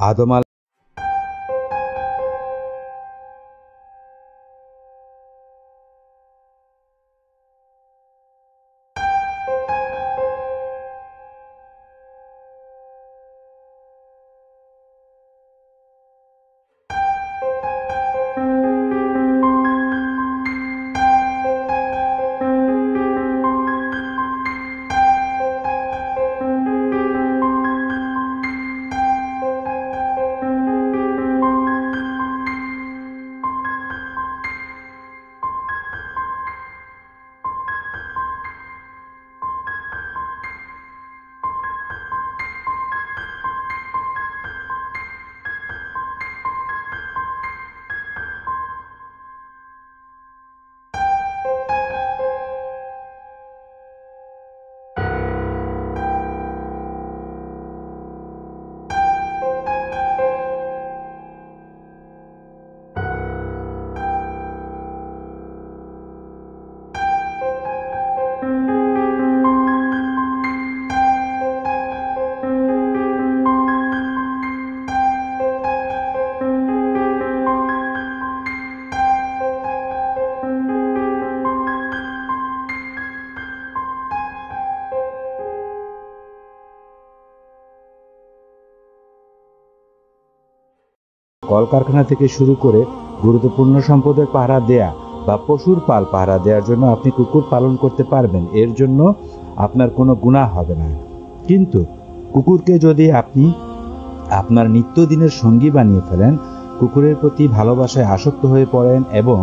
আদম কলকারখানা থেকে শুরু করে গুরুত্বপূর্ণ সম্পদের পাহারা দেয়া বা পশুর পাল পাহারা দেওয়ার জন্য আপনি কুকুর পালন করতে পারবেন, এর জন্য আপনার কোনো গুনাহ হবে না। কিন্তু কুকুরকে যদি আপনি আপনার নিত্যদিনের সঙ্গী বানিয়ে ফেলেন, কুকুরের প্রতি ভালোবাসায় আসক্ত হয়ে পড়েন এবং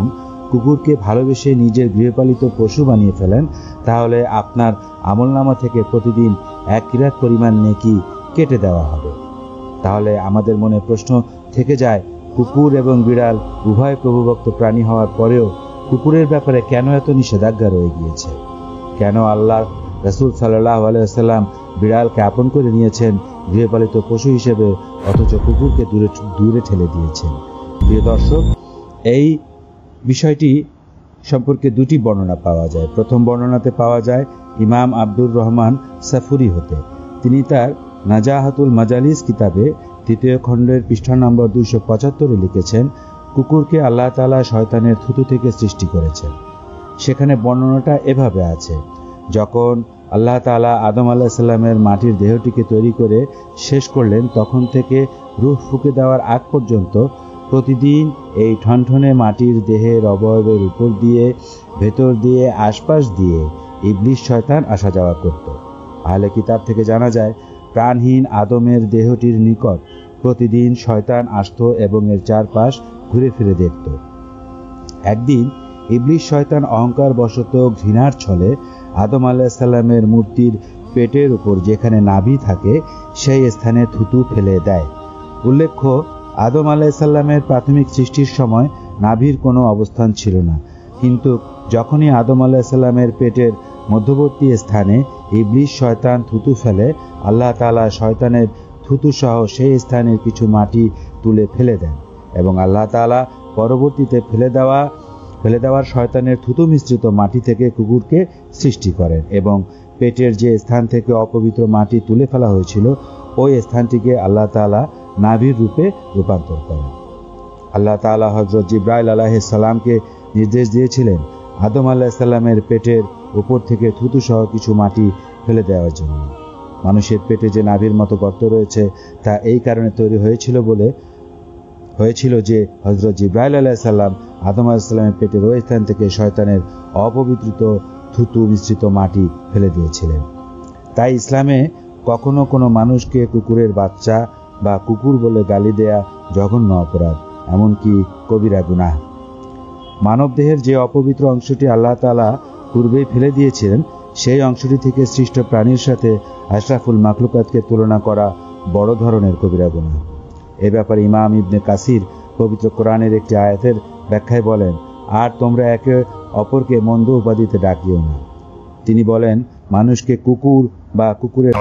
কুকুরকে ভালোবেসে নিজের গৃহপালিত পশু বানিয়ে ফেলেন, তাহলে আপনার আমলনামা থেকে প্রতিদিন 1 কিরাত পরিমাণ নেকি কেটে দেওয়া হবে। তাহলে আমাদের মনে প্রশ্ন থেকে যায়, কুকুর এবং বিড়াল উভয় প্রভুভক্ত প্রাণী হওয়ার পরেও কুকুরের ব্যাপারে কেন এত নিষেধাজ্ঞা রয়ে গিয়েছে? কেন আল্লাহ রাসূল সাল্লাল্লাহু আলাইহি ওয়াসাল্লাম বিড়ালকে আপন করে নিয়েছেন গৃহপালিত পশু হিসেবে, অথচ কুকুরকে দূরে ঠেলে দিয়েছেন? প্রিয় দর্শক, এই বিষয়টি সম্পর্কে 2টি বর্ণনা পাওয়া যায়। প্রথম বর্ণনাতে পাওয়া যায় ইমাম আব্দুর রহমান সাফুরি হতে। তিনি তার নাজাহাতুল মাজালিস কিতাবে 3য় খণ্ডের পৃষ্ঠা নম্বর 275-এ লিখেছেন, কুকুরকে আল্লাহ তাআলা শয়তানের থুতু থেকে সৃষ্টি করেছেন। সেখানে বর্ণনাটা এভাবে আছে, যখন আল্লাহ তাআলা আদম আলাইহিস সালামের মাটির দেহটিকে তৈরি করে শেষ করলেন, তখন থেকে রূহ ফুঁকে দেওয়ার আগ পর্যন্ত প্রতিদিন এই ঠনঠনে মাটির দেহের অবয়বের উপর দিয়ে, ভেতর দিয়ে, আশপাশ দিয়ে ইবলিস শয়তান আসা যাওয়া করত। আহলে কিতাব থেকে জানা যায়, প্রাণহীন আদমের দেহটির নিকট প্রতিদিন শয়তান আসত এবং এর চারপাশ ঘুরে ফিরে দেখত। একদিন ইবলিস শয়তান অহংকার বশত ঘৃণার ছলে আদম আলাইহিস সালামের মূর্তির পেটের উপর যেখানে নাভি থাকে সেই স্থানে থুতু ফেলে দেয়। উল্লেখ্য, আদম আলাইহিস সালামের প্রাথমিক সৃষ্টির সময় নাভির কোনো অবস্থান ছিল না, কিন্তু যখনই আদম আলাইহিস সালামের পেটের মধ্যবর্তী স্থানে ইবলিস শয়তান থুতু ফেলে, আল্লাহ তাআলা শয়তানের থুতু সহ সেই স্থানের কিছু মাটি তুলে ফেলে দেন এবং আল্লাহ তাআলা পরবর্তীতে ফেলে দেওয়ার শয়তানের থুতু মিশ্রিত মাটি থেকে কুকুরকে সৃষ্টি করেন এবং পেটের যে স্থান থেকে অপবিত্র মাটি তুলে ফেলা হয়েছিল ওই স্থানটিকে আল্লাহ তাআলা নাভির রূপে রূপান্তর করেন। আল্লাহ তাআলা হযরত জিবরাইল আলাইহিস সালামকে নির্দেশ দিয়েছিলেন আদম আলাইহিস সালামের পেটের উপর থেকে থুতু সহ কিছু মাটি ফেলে দেওয়ার জন্য। মানুষের পেটে যে নাভির মতো গর্ত রয়েছে তা এই কারণে তৈরি হয়েছিল যে হযরত জিবরাইল আলাইহিস সালাম আদম আলাইহিস সালামের পেটের ওই স্থান থেকে শয়তানের অপবিত্রিত থুতু মিশ্রিত মাটি ফেলে দিয়েছিলেন। তাই ইসলামে কখনো কোনো মানুষকে কুকুরের বাচ্চা বা কুকুর বলে গালি দেয়া জঘন্য অপরাধ, এমনকি কবিরা গুনাহ। মানবদেহের যে অপবিত্র অংশটি আল্লাহ তাআলা পূর্বেই ফেলে দিয়েছিলেন, সেই অংশটি থেকে সৃষ্ট প্রাণীর সাথে আশরাফুল মাখলুকাতকে তুলনা করা বড় ধরনের কবিরা গুনাহ। এ ব্যাপারে ইমাম ইবনে কাসির পবিত্র কোরআনের একটি আয়াতের ব্যাখ্যায় বলেন, আর তোমরা একে অপরকে মন্দ উপাধিতে ডাকিও না। তিনি বলেন, মানুষকে কুকুর বা কুকুরের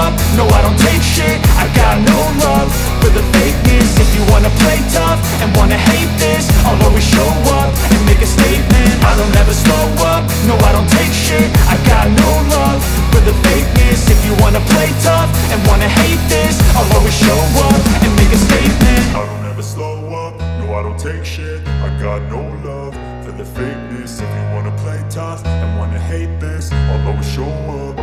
up, no I don't take shit. I got no love for the fakeness. If you wanna play tough and wanna hate this, I'll always show up and make a statement. I don't ever slow up, no I don't take shit. I got no love for the fakeness. If you wanna play tough and wanna hate this, I'll always show up and make a statement. I don't ever slow up, no I don't take shit. I got no love for the fakeness. If you wanna play tough and wanna hate this, I'll always show up.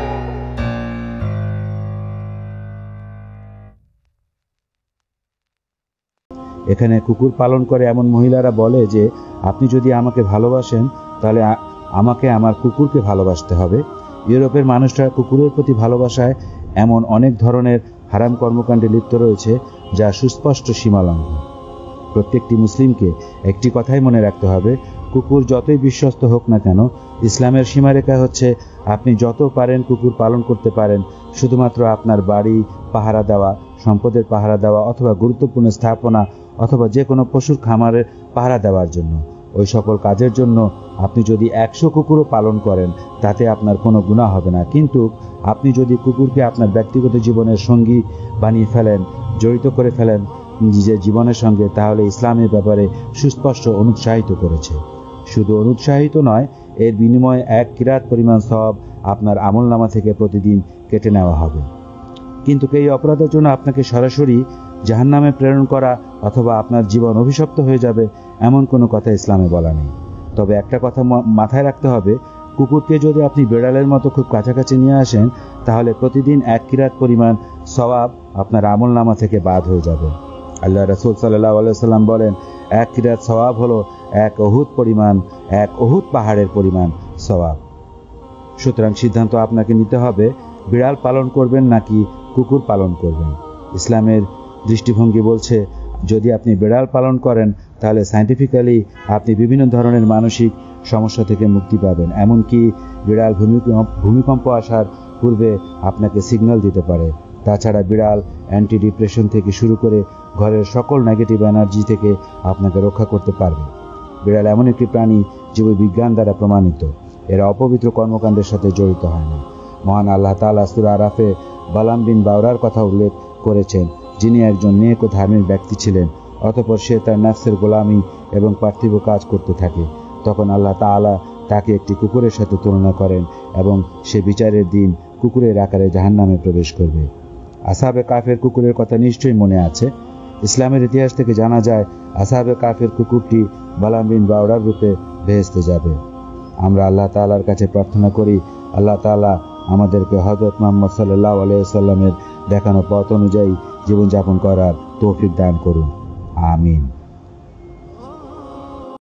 এখানে কুকুর পালন করে এমন মহিলারা বলে যে আপনি যদি আমাকে ভালোবাসেন তাহলে আমাকে আমার কুকুরকে ভালোবাসতে হবে। ইউরোপের মানুষরা কুকুরের প্রতি ভালোবাসায় এমন অনেক ধরনের হারাম কর্মকাণ্ডে লিপ্ত রয়েছে যা সুস্পষ্ট সীমালঙ্ঘন। প্রত্যেকটি মুসলিমকে একটি কথাই মনে রাখতে হবে, কুকুর যতই বিশ্বস্ত হোক না কেন, ইসলামের সীমারেখা হচ্ছে আপনি যত পারেন কুকুর পালন করতে পারেন, শুধুমাত্র আপনার বাড়ি পাহারা দেওয়া, সম্পদের পাহারা দেওয়া, অথবা গুরুত্বপূর্ণ স্থাপনা অথবা যে কোনো পশুর খামারের পাহারা দেওয়ার জন্য। ওই সকল কাজের জন্য আপনি যদি 100 কুকুরও পালন করেন তাতে আপনার কোনো গুনাহ হবে না। কিন্তু আপনি যদি কুকুরকে আপনার ব্যক্তিগত জীবনের সঙ্গী বানিয়ে ফেলেন, জড়িত করে ফেলেন নিজের জীবনের সঙ্গে, তাহলে ইসলামের ব্যাপারে সুস্পষ্ট অনুৎসাহিত করেছে। শুধু অনুৎসাহিত নয়, এর বিনিময়ে 1 কিরাত পরিমাণ সওয়াব আপনার আমলনামা থেকে প্রতিদিন কেটে নেওয়া হবে। কিন্তু এই অপরাধের জন্য আপনাকে সরাসরি জাহান্নামে প্রেরণ করা অথবা আপনার জীবন অভিশপ্ত হয়ে যাবে এমন কোনো কথা ইসলামে বলা নেই। তবে একটা কথা মাথায় রাখতে হবে, কুকুরকে যদি আপনি বিড়ালের মতো খুব কাছাকাছি নিয়ে আসেন তাহলে প্রতিদিন 1 কিরাত পরিমাণ সওয়াব আপনার আমলনামা থেকে বাদ হয়ে যাবে। আল্লাহ রাসূল সাল্লাল্লাহু আলাইহি ওয়াসাল্লাম বলেন, 1 কিরাত সওয়াব হলো 1 উহুদ পাহাড়ের পরিমাণ সওয়াব। সুতরাং সিদ্ধান্ত আপনাকে নিতে হবে, বিড়াল পালন করবেন নাকি কুকুর পালন করবেন। ইসলামের দৃষ্টিভঙ্গি বলছে যদি আপনি বিড়াল পালন করেন তাহলে সায়েন্টিফিক্যালি আপনি বিভিন্ন ধরনের মানসিক সমস্যা থেকে মুক্তি পাবেন। এমনকি বিড়াল ভূমিকম্প আসার পূর্বে আপনাকে সিগন্যাল দিতে পারে। তাছাড়া বিড়াল অ্যান্টি ডিপ্রেশন থেকে শুরু করে ঘরের সকল নেগেটিভ এনার্জি থেকে আপনাকে রক্ষা করতে পারবে। বিড়াল এমন একটি প্রাণী জীববিজ্ঞান দ্বারা প্রমাণিত, এরা অপবিত্র কর্মকাণ্ডের সাথে জড়িত হয় না। মহান আল্লাহ তাআলা সূরা আরাফে বালাম বিন বাওরার কথা উল্লেখ করেছেন, যিনি একজন নেক ও ধার্মিক ব্যক্তি ছিলেন। অতঃপর সে তার নফসের গোলামি এবং পার্থিব কাজ করতে থাকে। তখন আল্লাহ তাআলা তাকে একটি কুকুরের সাথে তুলনা করেন এবং সে বিচারের দিন কুকুরের আকারে জাহান্নামে প্রবেশ করবে। আসহাবে কাফের কুকুরের কথা নিশ্চয়ই মনে আছে। ইসলামের ইতিহাস থেকে জানা যায় আসহাবে কাফের কুকুরটি বালাম বিন বাওরার রূপে বেহেশতে যাবে। আমরা আল্লাহ তাআলার কাছে প্রার্থনা করি, আল্লাহ তাআলা আমাদেরকে হযরত মুহাম্মদ সাল্লাল্লাহু আলাইহি ওয়াসাল্লামের দেখানো পথ অনুযায়ী জীবনযাপন করার তৌফিক দান করুন। আমিন।